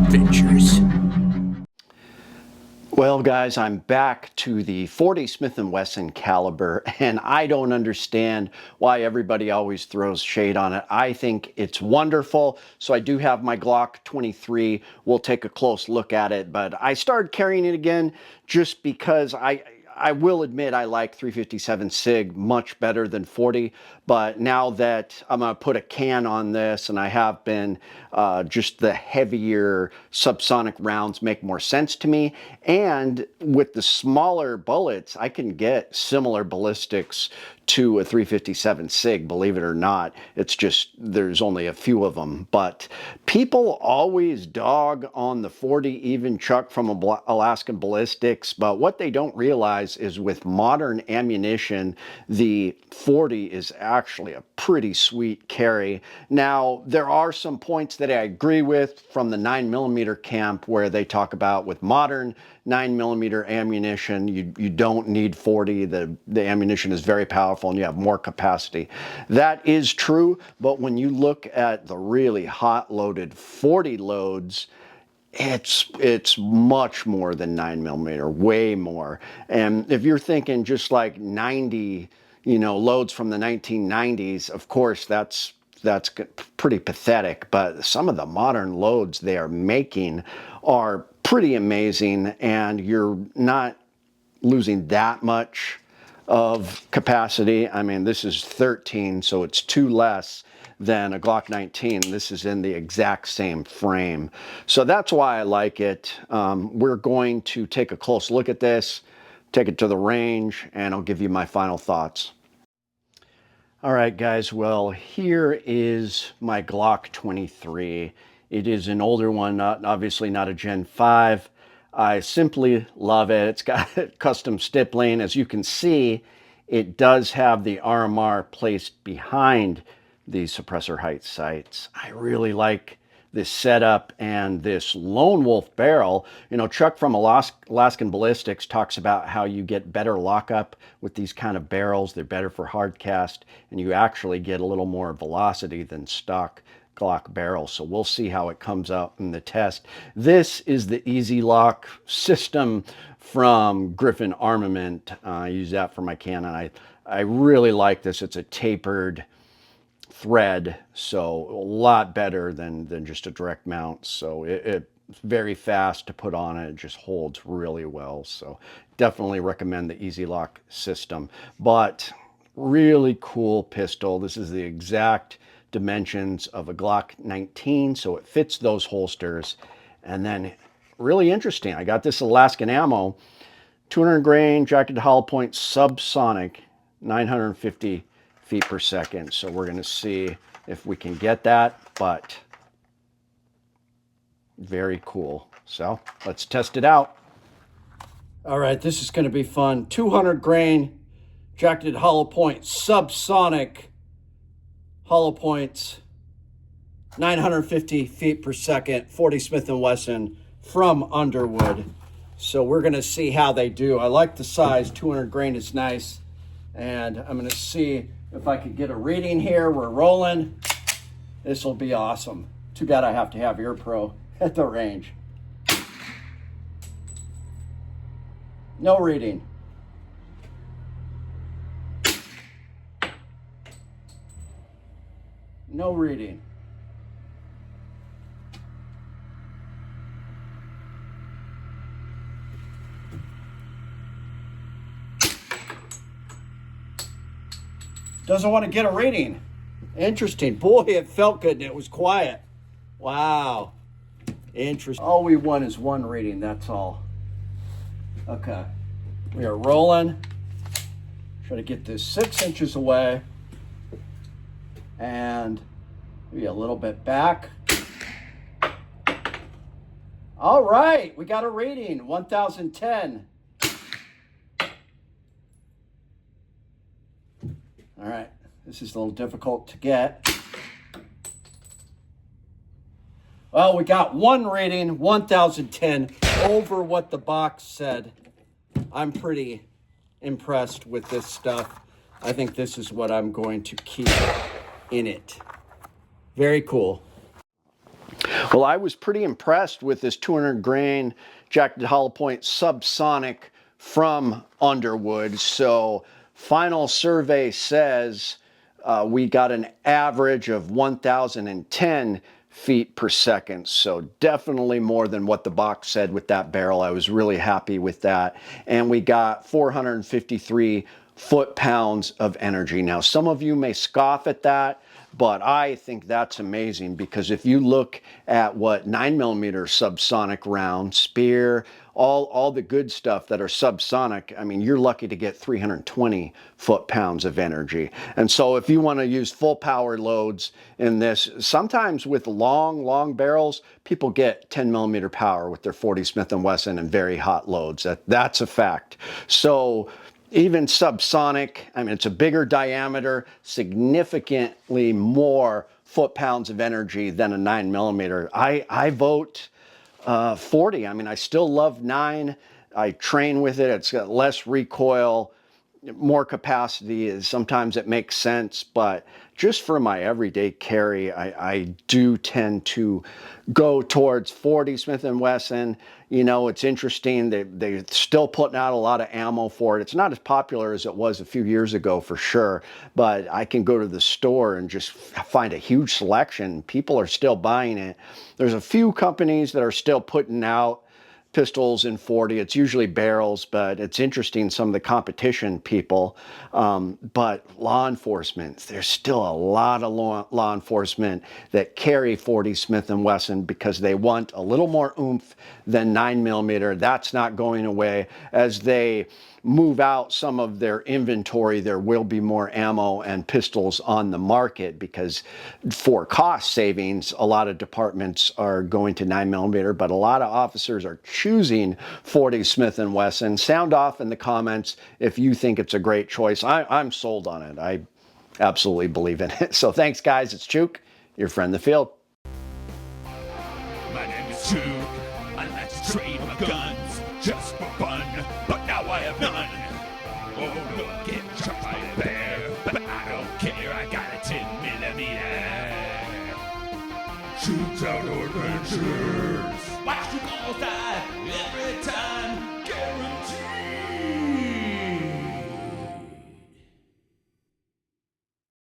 adventures. Well, guys, I'm back to the 40 Smith and Wesson caliber, and I don't understand why everybody always throws shade on it. I think it's wonderful. So I do have my Glock 23. We'll take a close look at it, but I started carrying it again just because I will admit I like 357 SIG much better than 40, but now that I'm going to put a can on this, and I have been, just the heavier subsonic rounds make more sense to me. And with the smaller bullets, I can get similar ballistics to a 357 SIG, believe it or not. It's just there's only a few of them. But people always dog on the 40, even Chuck from Alaskan Ballistics. But what they don't realize is with modern ammunition, the 40 is actually a pretty sweet carry. Now, there are some points that I agree with from the 9mm camp where they talk about with modern 9mm ammunition, you don't need 40. The ammunition is very powerful and you have more capacity. That is true, but when you look at the really hot loaded 40 loads, it's much more than 9mm, way more. And if you're thinking just like 90, loads from the 1990s, of course that's pretty pathetic, but some of the modern loads they are making are pretty amazing, and you're not losing that much of capacity. I mean, this is 13, so it's 2 less than a Glock 19. This is in the exact same frame. So that's why I like it. We're going to take a close look at this, take it to the range, and I'll give you my final thoughts. All right, guys, well, here is my Glock 23. It is an older one, obviously not a Gen 5. I simply love it. It's got custom stippling. As you can see, it does have the RMR placed behind the suppressor height sights. I really like this setup and this lone wolf barrel. Chuck from Alaskan Ballistics talks about how you get better lockup with these kind of barrels. They're better for hard cast, and you actually get a little more velocity than stock Glock barrel. So we'll see how it comes out in the test. This is the Easy Lock system from Griffin Armament. I use that for my cannon. I really like this. It's a tapered thread, so a lot better than just a direct mount. So it's very fast to put on. It just holds really well. So definitely recommend the Easy Lock system. But really cool pistol. This is the exact dimensions of a Glock 19, so it fits those holsters. And then really interesting, I got this Alaskan ammo, 200 grain jacketed hollow point subsonic, 950 feet per second. So we're going to see if we can get that, but very cool. So let's test it out. All right, this is going to be fun. 200 grain jacketed hollow point subsonic hollow points, 950 feet per second, 40 Smith and Wesson from Underwood. So we're going to see how they do. I like the size. 200 grain is nice. And I'm going to see if I could get a reading here. We're rolling. This will be awesome. Too bad I have to have Ear Pro at the range. No reading. No reading. Doesn't want to get a reading. Interesting. Boy, it felt good and it was quiet. Wow. Interesting. All we want is one reading, that's all. Okay. We are rolling. Try to get this 6 inches away. And maybe a little bit back. All right, we got a reading, 1010. All right, this is a little difficult to get. Well, we got one reading, 1010, over what the box said. I'm pretty impressed with this stuff. I think this is what I'm going to keep in it. Very cool. Well, I was pretty impressed with this 200 grain jacketed hollow point Subsonic from Underwood. So final survey says we got an average of 1,010 feet per second. So definitely more than what the box said with that barrel. I was really happy with that. And we got 453 foot-pounds of energy. Now, some of you may scoff at that, but I think that's amazing, because if you look at what 9mm subsonic round, spear, all the good stuff that are subsonic, I mean, you're lucky to get 320 foot-pounds of energy. And so if you want to use full power loads in this, sometimes with long barrels, people get 10mm power with their 40 Smith and Wesson and very hot loads. That's a fact. So even subsonic, I mean, it's a bigger diameter, significantly more foot-pounds of energy than a 9mm. I vote 40. I mean, I still love 9. I train with it. It's got less recoil, more capacity. Sometimes it makes sense, but just for my everyday carry, I do tend to go towards 40 Smith and Wesson. You know, it's interesting. They're still putting out a lot of ammo for it. It's not as popular as it was a few years ago, for sure, but I can go to the store and just find a huge selection. People are still buying it. There's a few companies that are still putting out pistols in 40. It's usually barrels, but it's interesting, some of the competition people. But law enforcement, there's still a lot of law enforcement that carry 40 Smith and Wesson because they want a little more oomph than 9mm. That's not going away. As they move out some of their inventory, there will be more ammo and pistols on the market, because for cost savings, a lot of departments are going to 9mm, but a lot of officers are choosing 40 Smith and Wesson. Sound off in the comments if you think it's a great choice. I'm sold on it. I absolutely believe in it. So thanks, guys. It's Chuke, your friend in the field. My name is Chuke. I like to trade my guns just for fun, but now I have none. Oh, don't get shot by a bear, but I don't care. I got a 10mm. Chuke's Outdoor Adventures. Watch you all die every time, guaranteed.